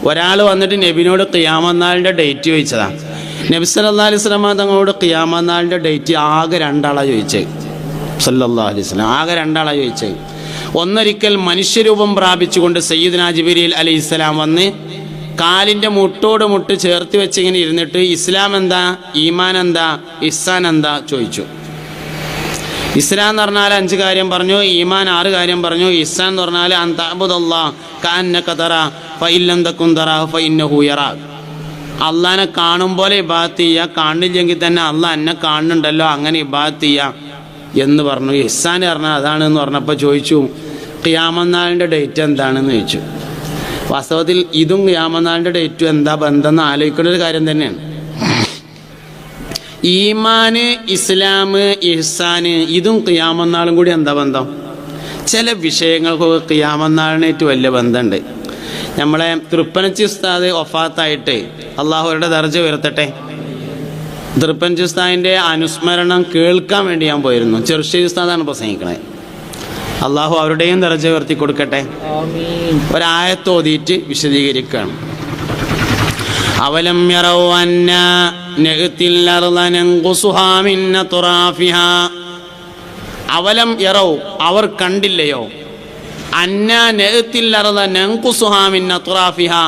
ഒരാൾ വന്നിട്ട് നബിനോട് ഖിയാമത്ത് നാളിൻ്റെ ഡേറ്റ് ചോദിച്ചതാണ്. നബി സല്ലല്ലാഹു അലൈഹി വസല്ലം തങ്ങളോട് ഖിയാമത്ത് നാളിൻ്റെ ഡേറ്റ് ആകെ രണ്ടാളാണ് ചോദിച്ചത്. സല്ലല്ലാഹു അലൈഹി വസല്ലം ആകെ രണ്ടാളാണ് ചോദിച്ചത്. ഒന്നൊരിക്കൽ മനുഷ്യരൂപം പ്രാപിച്ചുകൊണ്ട് സയ്യിദുനാ ജിബ്രീൽ അലൈഹിസ്സലാം വന്ന് കാലിൻ്റെ മുട്ടോട് മുട്ട് ചേർത്ത് വെച്ച് ഇങ്ങനെ ഇരുന്നിട്ട് ഇസ്ലാം എന്താ, ഈമാൻ എന്താ, ഇഹ്സാൻ എന്താ ചോദിച്ചു. ഇസ്ലാം എന്ന് പറഞ്ഞാൽ 5 കാര്യം പറഞ്ഞു, ഈമാൻ 6 കാര്യം പറഞ്ഞു. ഇഹ്സാൻ എന്ന് പറഞ്ഞാൽ അൻ തഅബുദല്ലാഹ കഅന്നക തറാ ഫഇൻ ലം തകുൻ തറാഹു ഫഇന്നഹു യറാക. അള്ളാഹിനെ കാണും പോലെ ഇബാദത്ത് ചെയ്യുക, കാണില്ലെങ്കിൽ തന്നെ അള്ളാഹ് എന്നെ കാണുന്നുണ്ടല്ലോ അങ്ങനെ ഇബാദത്ത് ചെയ്യുക എന്ന് പറഞ്ഞു. ഇഹ്സാൻ പറഞ്ഞാൽ അതാണെന്ന് പറഞ്ഞപ്പോൾ ചോദിച്ചു ഖിയാമത്ത് നാളിൻ്റെ ഡേറ്റ് എന്താണെന്ന് ചോദിച്ചു. വാസ്തവത്തിൽ ഇതും ഖിയാമത്ത് നാളിൻ്റെ ഡേറ്റും എന്താ ബന്ധം എന്ന് ആലോചിക്കേണ്ട ഒരു കാര്യം തന്നെയാണ്. ഈമാന്, ഇസ്ലാം, ഇഹ്സാന് ഇതും ഖിയാമത്ത് നാളും കൂടി എന്താ ബന്ധം? ചില വിഷയങ്ങൾക്കൊക്കെ ഖിയാമത്ത് നാളിനായിട്ട് വലിയ ബന്ധമുണ്ട്. നമ്മളെ തൃപ്പനച്ചി ഉസ്താദ് വഫാത്തായിട്ട് അള്ളാഹുവരുടെ ദർജ ഉയർത്തട്ടെ. തൃപ്പനച്ചി ഉസ്താദിൻ്റെ അനുസ്മരണം കേൾക്കാൻ വേണ്ടി ഞാൻ പോയിരുന്നു. ചെറുശ്ശേരി ഉസ്താദാണ് പ്രസംഗിക്കണേ. അള്ളാഹു അവരുടെയും ദർജ ഉയർത്തി കൊടുക്കട്ടെ. ഒരായത്ത് ഓതിയിട്ട് വിശദീകരിക്കുകയാണ്. അവലം യറൗ അന്നാ നഅ്തിൽ അർള നൻഖുസുഹാ മിൻ അത്റാഫിഹാ. അവലം യറൗ അവർ കണ്ടില്ലയോ, അന്നാ നഅ്തിൽ അർള നൻഖുസുഹാ മിൻ അത്റാഫിഹാ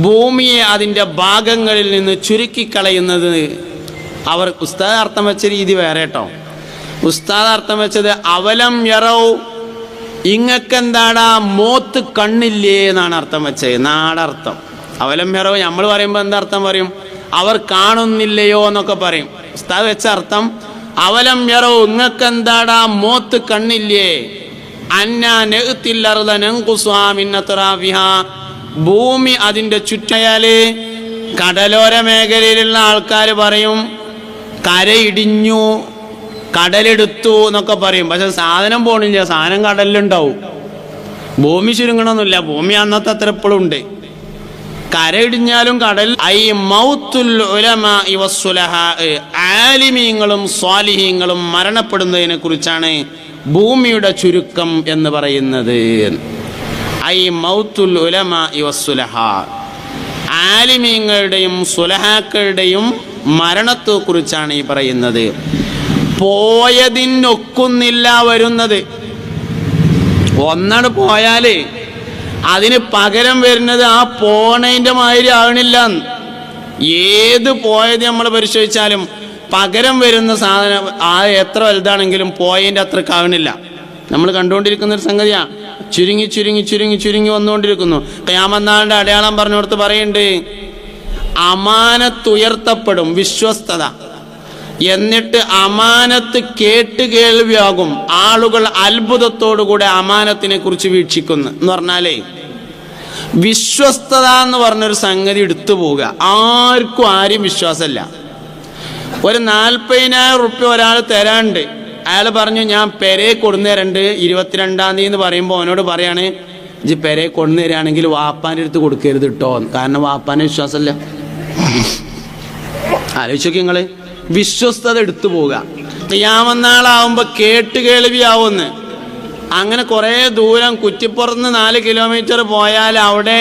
ഭൂമിയെ അതിൻ്റെ ഭാഗങ്ങളിൽ നിന്ന് ചുരുക്കിക്കളയുന്നത്. അവർ ഉസ്താദ് അർത്ഥം വെച്ച രീതി വേറെ കേട്ടോ. ഉസ്താദ് അർത്ഥം വെച്ചത് അവലം യറൗ ഇങ്ങക്കെന്താടാ മോത്ത് കണ്ണില്ലേ എന്നാണ് അർത്ഥം വെച്ചത്. നാടർത്ഥം അവലം യറൗ നമ്മൾ പറയുമ്പോൾ എന്താ അർത്ഥം പറയും? അവർ കാണുന്നില്ലയോ എന്നൊക്കെ പറയും. ഉസ്താദ് വെച്ച അർത്ഥം അവലം യറൗ ഇങ്ങക്കെന്താടാ മോത്ത് കണ്ണില്ലേ, അന്നാ നഅ്തിൽ അർള നൻഖുസുഹാ മിൻ അത്റാഫിഹാ ഭൂമി അതിൻ്റെ ചുറ്റയാല് കടലോര മേഖലയിലുള്ള ആൾക്കാർ പറയും കരയിടിഞ്ഞു, കടലെടുത്തു എന്നൊക്കെ പറയും. പക്ഷെ സാധനം പോണില്ല, സാധനം കടലിലുണ്ടാവും. ഭൂമി ചുരുങ്ങണമെന്നില്ല, ഭൂമി അന്നത്തെ അത്ര എപ്പോഴും ഉണ്ട്. കരയിടിഞ്ഞാലും കടൽ. ഐ മൗത്തുൽ ഉലമാഇ വസ്സുലഹാ ആലിമീങ്ങളും സ്വാലിഹീങ്ങളും മരണപ്പെടുന്നതിനെ കുറിച്ചാണ് ഭൂമിയുടെ ചുരുക്കം എന്ന് പറയുന്നത്. ഐ മൗത്തുൽ ഉലമാഇ വസ്സുലഹാ ആലിമീങ്ങളുടെയും സുലഹാക്കളുടെയും മരണത്തെ കുറിച്ചാണ് ഈ പറയുന്നത്. പോയതിനൊക്കുന്നില്ല വരുന്നത്. ഒന്നാണ് പോയാല് അതിന് പകരം വരുന്നത് ആ പോണതിൻ്റെ മാതിരി ആകണില്ല. ഏത് പോയത് നമ്മൾ പരിശോധിച്ചാലും പകരം വരുന്ന സാധനം ആ എത്ര വലുതാണെങ്കിലും പോയതിൻ്റെ അത്ര ആകണില്ല. നമ്മൾ കണ്ടുകൊണ്ടിരിക്കുന്ന ഒരു സംഗതിയാണ്. ചുരുങ്ങി ചുരുങ്ങി ചുരുങ്ങി ചുരുങ്ങി വന്നുകൊണ്ടിരിക്കുന്നു. ഖിയാമത്ത് നാളിന്റെ അടയാളം പറഞ്ഞുകൊടുത്ത് പറയുന്നുണ്ട്, അമാനത്ത് ഉയർത്തപ്പെടും, വിശ്വസ്തത. എന്നിട്ട് അമാനത്ത് കേട്ട് കേൾവിയാകും. ആളുകൾ അത്ഭുതത്തോടുകൂടെ അമാനത്തിനെ കുറിച്ച് വീക്ഷിക്കുന്നു എന്ന് പറഞ്ഞാലേ, വിശ്വസ്തത എന്ന് പറഞ്ഞൊരു സംഗതി എടുത്തു പോവുക. ആർക്കും ആരും വിശ്വാസമല്ല. ഒരു 40,000 റുപ്യ ഒരാൾ തരാണ്ട്, അയാൾ പറഞ്ഞു ഞാൻ പെരെ കൊടുന്നേരണ്ട് 22-ാം തീയതി എന്ന് പറയുമ്പോൾ അവനോട് പറയാണ് ഇജ്ജ് പെരെ കൊടുന്നേരാണെങ്കിൽ വാപ്പാൻ്റെ അടുത്ത് കൊടുക്കരുത് കേട്ടോ, കാരണം വാപ്പാനെ വിശ്വാസമല്ല. ആലോചിച്ചോക്കി നിങ്ങള്, വിശ്വസ്തത എടുത്തു പോവുക. ഖിയാമത്ത് നാളാവുമ്പോൾ കേട്ട് കേൾവിയാവുമെന്ന്. അങ്ങനെ കുറേ ദൂരം കുറ്റിപ്പുറത്ത് 4 കിലോമീറ്റർ പോയാൽ അവിടെ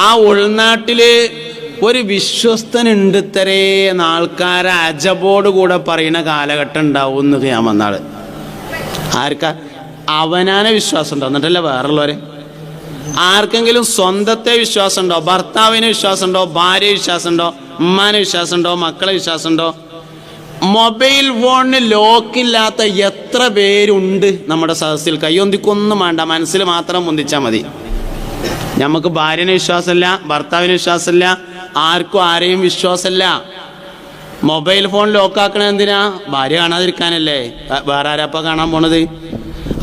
ആ ഉൾനാട്ടില് ഒരു വിശ്വസ്തനുണ്ട് തരേ എന്ന ആൾക്കാരെ അജബോട് കൂടെ പറയുന്ന കാലഘട്ടം ഉണ്ടാവും എന്ന് ഖിയാമത്ത് നാള്. ആർക്കാ? അവനാനെ വിശ്വാസം ഉണ്ടോ എന്നിട്ടല്ല വേറുള്ളവരെ. ആർക്കെങ്കിലും സ്വന്തത്തെ വിശ്വാസം ഉണ്ടോ? ഭർത്താവിനെ വിശ്വാസം ഉണ്ടോ? ഭാര്യയെ വിശ്വാസം ഉണ്ടോ? ഉമ്മാനെ വിശ്വാസം ഉണ്ടോ? മക്കളെ വിശ്വാസം ഉണ്ടോ? മൊബൈൽ ഫോണിന് ലോക്കില്ലാത്ത എത്ര പേരുണ്ട് നമ്മുടെ സദസ്സിൽ? കയ്യൊന്തിക്കൊന്നും വേണ്ട, മനസ്സിൽ മാത്രം പൊന്തിച്ചാൽ മതി. നമുക്ക് ഭാര്യനെ വിശ്വാസമില്ല, ഭർത്താവിനെ വിശ്വാസമില്ല, ആർക്കും ആരെയും വിശ്വാസമില്ല. മൊബൈൽ ഫോൺ ലോക്കാക്കണത് എന്തിനാ? ഭാര്യ കാണാതിരിക്കാനല്ലേ. വേറെ ആരാപ്പ കാണാൻ പോണത്?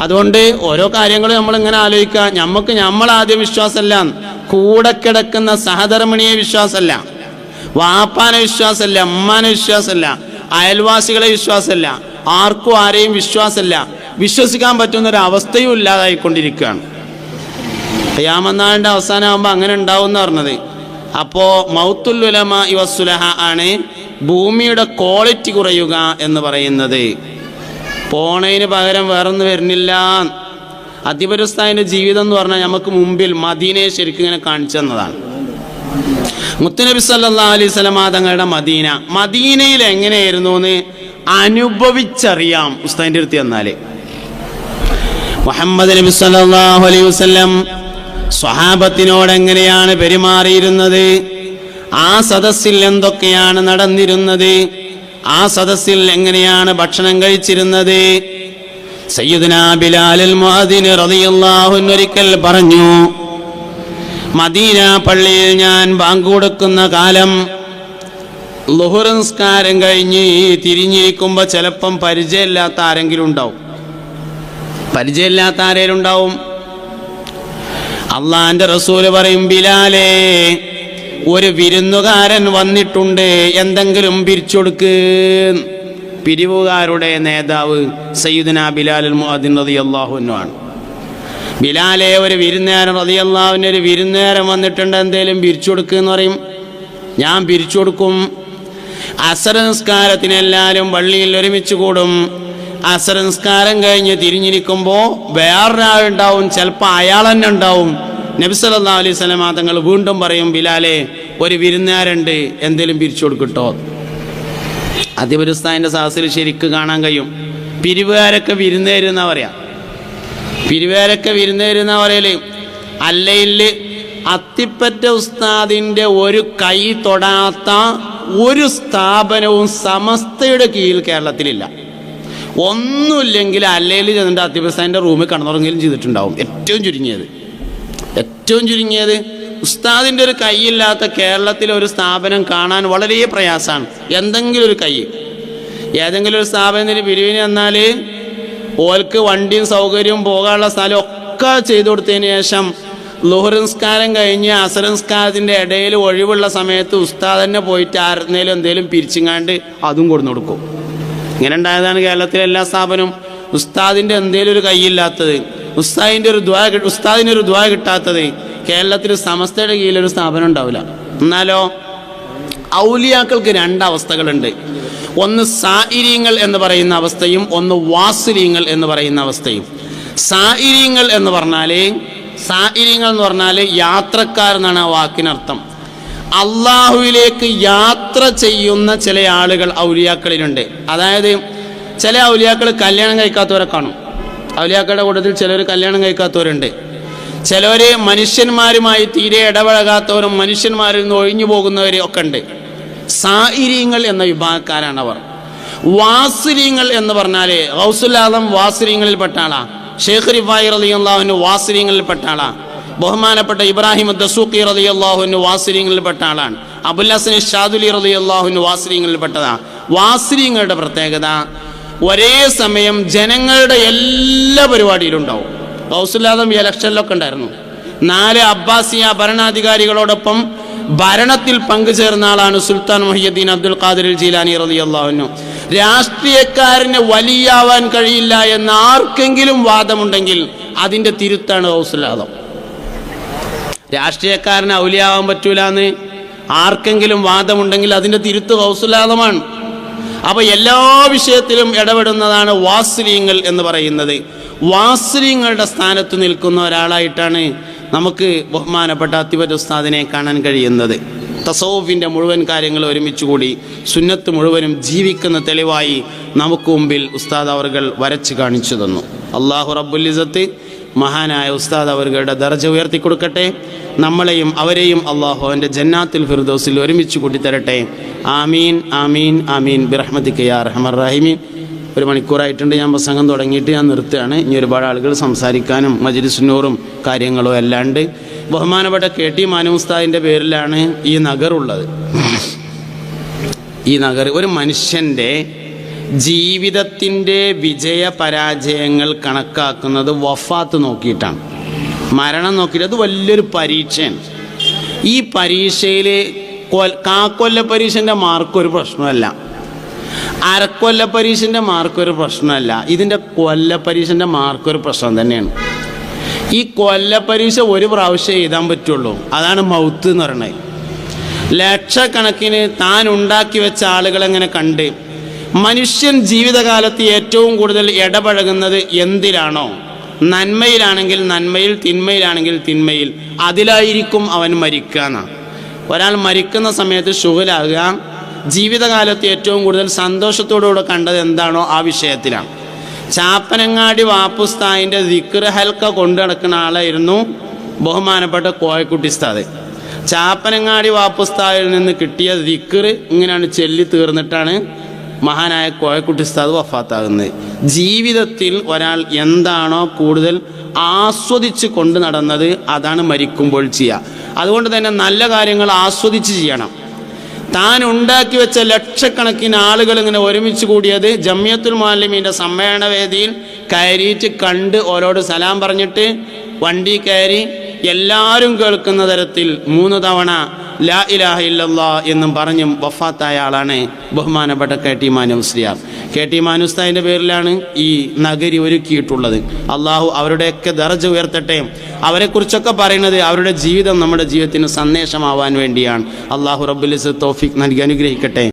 അതുകൊണ്ട് ഓരോ കാര്യങ്ങളും നമ്മളിങ്ങനെ ആലോചിക്കുക. നമുക്ക് നമ്മളാദ്യം വിശ്വാസമല്ല, കൂടെ കിടക്കുന്ന സഹധർമ്മിണിയെ വിശ്വാസമല്ല, വാപ്പാനെ വിശ്വാസമല്ല, ഉമ്മാനെ വിശ്വാസമല്ല, അയൽവാസികളെ വിശ്വാസമല്ല, ആർക്കും ആരെയും വിശ്വാസമല്ല. വിശ്വസിക്കാൻ പറ്റുന്നൊരവസ്ഥയും ഇല്ലാതായിക്കൊണ്ടിരിക്കുകയാണ്. ഖിയാമത്ത് നാളിന്റെ അവസാനമാകുമ്പോൾ അങ്ങനെ ഉണ്ടാവും എന്ന് പറഞ്ഞത്. അപ്പോൾ മൗത്തുൽ ഉലമാഇ വസ്സുലഹ ആണ് ഭൂമിയുടെ ക്വാളിറ്റി കുറയുക എന്ന് പറയുന്നത്. പോണതിന് പകരം വേറൊന്നും വരുന്നില്ല. അത്തിബരുസ്താദിന്റെ ജീവിതം എന്ന് പറഞ്ഞാൽ നമുക്ക് മുമ്പിൽ മദീനയെ ശരിക്കും ഇങ്ങനെ കാണിച്ചു തന്നതാണ്. മുത്തുനബി സല്ലല്ലാഹു അലൈഹി വസല്ലം തങ്ങളുടെ മദീനയിൽ എങ്ങനെയായിരുന്നു എന്ന് അനുഭവിച്ചറിയാം ഉസ്താദിന്റെ അടുത്ത് ചെന്നാല്. മുഹമ്മദ് നബി സല്ലല്ലാഹു അലൈഹി വസല്ലം സ്വഹാബത്തിനോട് എങ്ങനെയാണ് പെരുമാറിയിരുന്നത്, ആ സദസ്സിൽ എന്തൊക്കെയാണ് നടന്നിരുന്നത്, ആ സദസ്സിൽ എങ്ങനെയാണ് ഭക്ഷണം കഴിച്ചിരുന്നത്. സയ്യിദുനാ ബിലാൽ മുഅദ്ദിൻ റളിയല്ലാഹു അൻഹു ഒരിക്കൽ പറഞ്ഞു, മദീന പള്ളിയിൽ ഞാൻ ബാങ്ക് കൊടുക്കുന്ന കാലം ളുഹർ നിസ്കാരം കഴിഞ്ഞ് തിരിഞ്ഞിരിക്കുമ്പോൾ ചിലപ്പം പരിചയമില്ലാത്ത ആരെങ്കിലും ഉണ്ടാവും. പരിചയമില്ലാത്ത ആരെങ്കിലും ഉണ്ടാവും. അള്ളാന്റെ റസൂല് പറയും, ബിലാലേ, ഒരു വിരുന്നുകാരൻ വന്നിട്ടുണ്ട്, എന്തെങ്കിലും പിരിച്ചു കൊടുക്ക്. പിരിവുകാരുടെ നേതാവ് സയ്യിദുനാ ബിലാൽ മുഅദ്ദിൻ റളിയല്ലാഹു അൻഹു ആണ്. ബിലാലെ, ഒരു വിരുന്നുകാരൻ റളിയല്ലാഹു അൻഹു, ഒരു വിരുന്നുകാരൻ വന്നിട്ടുണ്ട്, എന്തേലും പിരിച്ചു കൊടുക്കുക എന്ന് പറയും. ഞാൻ പിരിച്ചു കൊടുക്കും. അസർ നിസ്കാരത്തിന് എല്ലാവരും പള്ളിയിൽ ഒരുമിച്ച് കൂടും. അസർ നിസ്കാരം കഴിഞ്ഞ് തിരിഞ്ഞിരിക്കുമ്പോൾ വേറൊരാളുണ്ടാവും, ചിലപ്പോൾ അയാൾ തന്നെ ഉണ്ടാവും. നബി സല്ലല്ലാഹു അലൈഹി വസല്ലം തങ്ങൾ വീണ്ടും പറയും, ബിലാലെ, ഒരു വിരുന്നുകാരുണ്ട്, എന്തേലും പിരിച്ചു കൊടുക്കട്ടോ. അതിപുരസ്ഥാനിന്റെ സാഹസിൽ ശരിക്ക് കാണാൻ കഴിയും. പിരിവുകാരൊക്കെ വിരുന്നുകാരെന്നാ പറയാ. പിരിവുകാരൊക്കെ വിരുന്നുകാരെന്നാ പറയല്. അല്ലയില് അത്തിപ്പറ്റ ഉസ്താദിന്റെ ഒരു കൈ തൊടാത്ത ഒരു സ്ഥാപനവും സമസ്തയുടെ കീഴിൽ കേരളത്തിലില്ല. ഒന്നുമില്ലെങ്കിൽ അല്ലയിൽ ചെന്നിട്ട് അത്തിപുരസ്ഥാനിന്റെ റൂമിൽ കടന്നുറങ്ങലും ചെയ്തിട്ടുണ്ടാവും. ഏറ്റവും ചുരുങ്ങിയത് ഉസ്താദിന്റെ ഒരു കൈയില്ലാത്ത കേരളത്തിലെ ഒരു സ്ഥാപനം കാണാൻ വളരെ പ്രയാസമാണ്. എന്തെങ്കിലും ഒരു കൈ, ഏതെങ്കിലും ഒരു സ്ഥാപനത്തിന് പിരിവിന് വന്നാൽ ഓൽക്ക് വണ്ടിയും സൗകര്യവും പോകാനുള്ള സ്ഥലം ഒക്കെ ചെയ്തു കൊടുത്തതിന് ശേഷം ളുഹർ നിസ്കാരം കഴിഞ്ഞ് അസർ നിസ്കാരത്തിന്റെ ഇടയിൽ ഒഴിവുള്ള സമയത്ത് ഉസ്താദ് തന്നെ പോയിട്ട് ആരുന്നേലും എന്തേലും പിരിച്ചിങ്ങാണ്ട് അതും കൊടുന്നു കൊടുക്കും. ഇങ്ങനെ ഉണ്ടായതാണ് കേരളത്തിലെ എല്ലാ സ്ഥാപനവും. ഉസ്താദിന്റെ എന്തേലും ഒരു കൈയില്ലാത്തത്, ഉസ്താദിന് ഒരു ദ്വാ കിട്ടാത്തത് കേരളത്തിൽ സമസ്തയുടെ കീഴിലൊരു സ്ഥാപനം ഉണ്ടാവില്ല. എന്നാലോ ഔലിയാക്കൾക്ക് രണ്ടവസ്ഥകളുണ്ട്. ഒന്ന് സായിരീങ്ങൾ എന്ന് പറയുന്ന അവസ്ഥയും ഒന്ന് വാസിരീങ്ങൾ എന്ന് പറയുന്ന അവസ്ഥയും. സായിരീങ്ങൾ എന്ന് പറഞ്ഞാൽ യാത്രക്കാരെന്നാണ് ആ വാക്കിനർത്ഥം. അള്ളാഹുവിലേക്ക് യാത്ര ചെയ്യുന്ന ചില ആളുകൾ ഔലിയാക്കളിലുണ്ട്. അതായത് ചില ഔലിയാക്കൾ കല്യാണം കഴിക്കാത്തവരെ കാണും. ഔലിയാക്കളുടെ കൂട്ടത്തിൽ ചിലർ കല്യാണം കഴിക്കാത്തവരുണ്ട്. ചിലർ മനുഷ്യന്മാരുമായി തീരെ ഇടപഴകാത്തവരും മനുഷ്യന്മാരിൽ നിന്ന് ഒഴിഞ്ഞു പോകുന്നവരും ഒക്കെ ഉണ്ട്. സായിരീങ്ങൾ എന്ന വിഭാഗക്കാരാണ് അവർ. വാസിരീങ്ങൾ എന്ന് പറഞ്ഞാൽ ഗൗസുൽ ആദം വാസിരീങ്ങളിൽപ്പെട്ട ആളാ. ഷെയ്ഖ് റിഫായി റളിയല്ലാഹു അൻഹു വാസിരീങ്ങളിൽപ്പെട്ട ആളാ. ബഹുമാനപ്പെട്ട ഇബ്രാഹിം ദസൂഖി റളിയല്ലാഹു അൻഹു വാസിരീങ്ങളിൽപ്പെട്ട ആളാണ്. അബുൽ ഹസൻ ഷാദുലി റളിയല്ലാഹു അൻഹു വാസിരീങ്ങളിൽപ്പെട്ടതാണ്. വാസിരീങ്ങളുടെ പ്രത്യേകത ഒരേ സമയം ജനങ്ങളുടെ എല്ലാ പരിപാടിയിലും ഉണ്ടാവും. ഗൗസുൽ ആദം ഇലക്ഷനിലൊക്കെ ഉണ്ടായിരുന്നു. 4 അബ്ബാസിയ ഭരണാധികാരികളോടൊപ്പം ഭരണത്തിൽ പങ്കുചേർന്ന ആളാണ് സുൽത്താൻ മുഹിയുദ്ദീൻ അബ്ദുൽ ഖാദിർ ജീലാനി റളിയല്ലാഹു അൻഹു. രാഷ്ട്രീയക്കാരന് വലിയാവാൻ കഴിയില്ല എന്ന ആർക്കെങ്കിലും വാദമുണ്ടെങ്കിൽ അതിന്റെ തിരുത്താണ് ഗൗസുൽ ആദം. രാഷ്ട്രീയക്കാരന് ഔലിയാവാൻ പറ്റൂല എന്ന് ആർക്കെങ്കിലും വാദമുണ്ടെങ്കിൽ അതിന്റെ തിരുത്ത് ഗൗസുൽ ആദമാണ്. അപ്പൊ എല്ലാ വിഷയത്തിലും ഇടപെടുന്നതാണ് വാസിലീങ്ങൾ എന്ന് പറയുന്നത്. വാസിലീങ്ങളുടെ സ്ഥാനത്ത് നിൽക്കുന്ന ഒരാളായിട്ടാണ് നമുക്ക് ബഹുമാനപ്പെട്ട അത്തിപറ്റ ഉസ്താദിനെ കാണാൻ കഴിയുന്നത്. തസൗഫിൻ്റെ മുഴുവൻ കാര്യങ്ങൾ ഒരുമിച്ച് കൂടി സുന്നത്ത് മുഴുവനും ജീവിക്കുന്ന തെളിവായി നമുക്ക് മുമ്പിൽ ഉസ്താദ് അവർകൾ വരച്ച് കാണിച്ചു തന്നു. അള്ളാഹു റബ്ബുൽ ഇസ്സത്ത് മഹാനായ ഉസ്താദ് അവരുടെ ദർജ ഉയർത്തി കൊടുക്കട്ടെ. നമ്മളെയും അവരെയും അള്ളാഹു അവൻ്റെ ജന്നാത്തുൽ ഫിർദൗസിൽ ഒരുമിച്ച് കൂട്ടിത്തരട്ടെ. ആമീൻ ആമീൻ ആമീൻ ബിറഹ്മതിക യാ അർഹമർ റഹീമീൻ. 1 മണിക്കൂറായിട്ടുണ്ട് ഞാൻ പ്രസംഗം തുടങ്ങിയിട്ട് ഞാൻ നിർത്തുകയാണ്. ഇനി ഒരുപാട് ആളുകൾ സംസാരിക്കാനും മജ്‌ലിസുന്നൂറും കാര്യങ്ങളും അല്ലാണ്ട് ബഹുമാനപ്പെട്ട KT മാനു ഉസ്താദിൻ്റെ പേരിലാണ് ഈ നഗറുള്ളത്. ഈ നഗർ ഒരു മനുഷ്യൻ്റെ ജീവിതത്തിൻ്റെ വിജയ പരാജയങ്ങൾ കണക്കാക്കുന്നത് വഫാത്ത് നോക്കിയിട്ടാണ്, മരണം നോക്കിയിട്ട്. അത് വലിയൊരു പരീക്ഷയാണ്. ഈ പരീക്ഷയിൽ കാക്കൊല്ല പരീക്ഷൻ്റെ മാർക്ക് ഒരു പ്രശ്നമല്ല, അരക്കൊല്ല പരീക്ഷൻ്റെ മാർക്ക് ഒരു പ്രശ്നമല്ല, ഇതിൻ്റെ കൊല്ല പരീക്ഷൻ്റെ മാർക്ക് ഒരു പ്രശ്നം തന്നെയാണ്. ഈ കൊല്ല പരീക്ഷ ഒരു പ്രാവശ്യം എഴുതാൻ പറ്റുള്ളൂ. അതാണ് മൗത്ത് എന്ന് പറയുന്നത്. ലക്ഷക്കണക്കിന് താൻ ഉണ്ടാക്കി വെച്ച ആളുകളെങ്ങനെ കണ്ട് മനുഷ്യൻ ജീവിതകാലത്ത് ഏറ്റവും കൂടുതൽ ഇടപഴകുന്നത് എന്തിലാണോ, നന്മയിലാണെങ്കിൽ നന്മയിൽ, തിന്മയിലാണെങ്കിൽ തിന്മയിൽ, അതിലായിരിക്കും അവൻ മരിക്കുക. ഒരാൾ മരിക്കുന്ന സമയത്ത് ശുഗലാകുക, ജീവിതകാലത്ത് ഏറ്റവും കൂടുതൽ സന്തോഷത്തോടുകൂടെ കണ്ടത് എന്താണോ ആ വിഷയത്തിലാണ്. ചാപ്പനങ്ങാടി വാപ്പുസ്താദിൻ്റെ ദിക്ർ ഹൽക്ക കൊണ്ടു നടക്കുന്ന ആളായിരുന്നു ബഹുമാനപ്പെട്ട കോയക്കുട്ടി ഉസ്താദ്. ചാപ്പനങ്ങാടി വാപ്പുസ്താദിൽ നിന്ന് കിട്ടിയ ദിക്ർ ഇങ്ങനെയാണ് ചൊല്ലി തീർന്നിട്ടാണ് മഹാനായ കോയക്കുട്ടി ഉസ്താദ് വഫാത്താകുന്നത്. ജീവിതത്തിൽ ഒരാൾ എന്താണോ കൂടുതൽ ആസ്വദിച്ച് കൊണ്ട് നടന്നത് അതാണ് മരിക്കുമ്പോൾ ചെയ്യുക. അതുകൊണ്ട് തന്നെ നല്ല കാര്യങ്ങൾ ആസ്വദിച്ച് ചെയ്യണം. താൻ ഉണ്ടാക്കി വെച്ച ലക്ഷക്കണക്കിന് ആളുകൾ ഇങ്ങനെ ഒരുമിച്ച് കൂടിയത് ജമിയത്തുൽ മുഅല്ലിമീൻ്റെ സമ്മേളന വേദിയിൽ കയറിയിട്ട് കണ്ട് ഓരോട് സലാം പറഞ്ഞിട്ട് വണ്ടി കയറി എല്ലാവരും കേൾക്കുന്ന തരത്തിൽ 3 തവണ ലാ ഇലാഹ ഇല്ലല്ലാഹ് എന്നും പറഞ്ഞും വഫാത്തായ ആളാണ് ബഹുമാനപ്പെട്ട കെ.ടി. മാനു മുസ്ലിയാർ. കെ.ടി. മാനു ഉസ്താദിൻ്റെ പേരിലാണ് ഈ നഗരി ഒരുക്കിയിട്ടുള്ളത്. അള്ളാഹു അവരുടെയൊക്കെ ദർജ ഉയർത്തട്ടെ. അവരെക്കുറിച്ചൊക്കെ പറയുന്നത് അവരുടെ ജീവിതം നമ്മുടെ ജീവിതത്തിന് സന്ദേശമാവാൻ വേണ്ടിയാണ്. അള്ളാഹു റബ്ബുൽ ഇസ്സത്ത് തൗഫീഖ് നൽകി അനുഗ്രഹിക്കട്ടെ.